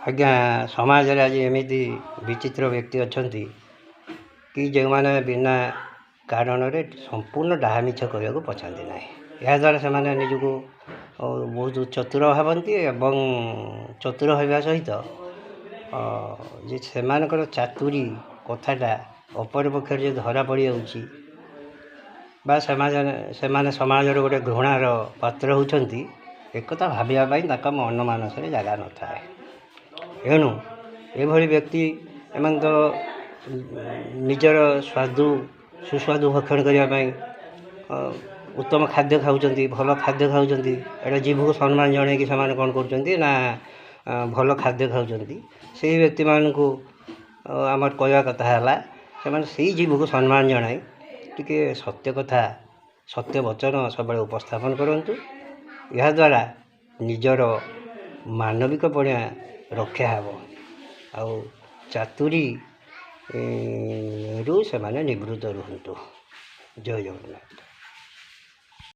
ଆଜ୍ଞା ସମାଜରେ ଆଜି ଏମିତି ବିଚିତ୍ର ବ୍ୟକ୍ତି ଅଛନ୍ତି କି ଯେଉଁମାନେ ବିନା କାରଣରେ ସମ୍ପୂର୍ଣ୍ଣ ଡାହା ମିଛ କରିବାକୁ ପଛାନ୍ତି ନାହିଁ। ଏହାଦ୍ୱାରା ସେମାନେ ନିଜକୁ ବହୁତ ଚତୁର ଭାବନ୍ତି ଏବଂ ଚତୁର ହେବା ସହିତ ଯେ ସେମାନଙ୍କର ଚାତୁରୀ କଥାଟା ଅପରପକ୍ଷରେ ଯେ ଧରା ପଡ଼ିଯାଉଛି ବା ସେମାନେ ସମାଜର ଗୋଟେ ଘୃଣାର ପାତ୍ର ହେଉଛନ୍ତି, ଏକଥା ଭାବିବା ପାଇଁ ତାଙ୍କ ମନ ମାନସରେ ଜାଗା ନଥାଏ। ଏଣୁ ଏଭଳି ବ୍ୟକ୍ତି ଏମାନେ ତ ନିଜର ସୁସ୍ୱାଦୁ ଭକ୍ଷଣ କରିବା ପାଇଁ ଉତ୍ତମ ଖାଦ୍ୟ ଖାଉଛନ୍ତି, ଭଲ ଖାଦ୍ୟ ଖାଉଛନ୍ତି। ଏଇଟା ଜିଭକୁ ସମ୍ମାନ ଜଣାଇକି ସେମାନେ କ'ଣ କରୁଛନ୍ତି ନା ଭଲ ଖାଦ୍ୟ ଖାଉଛନ୍ତି। ସେହି ବ୍ୟକ୍ତିମାନଙ୍କୁ ଆମର କହିବା କଥା ହେଲା, ସେମାନେ ସେଇ ଜିଭକୁ ସମ୍ମାନ ଜଣାଇ ଟିକେ ସତ୍ୟ କଥା, ସତ୍ୟ ବଚନ ସବୁବେଳେ ଉପସ୍ଥାପନ କରନ୍ତୁ। ଏହାଦ୍ୱାରା ନିଜର ମାନବିକ ପଣିଆ ରକ୍ଷା ହେବ ଆଉ ଚାତୁରୀରୁ ସେମାନେ ନିବୃତ୍ତ ରୁହନ୍ତୁ। ଜୟ ଜଗନ୍ନାଥ।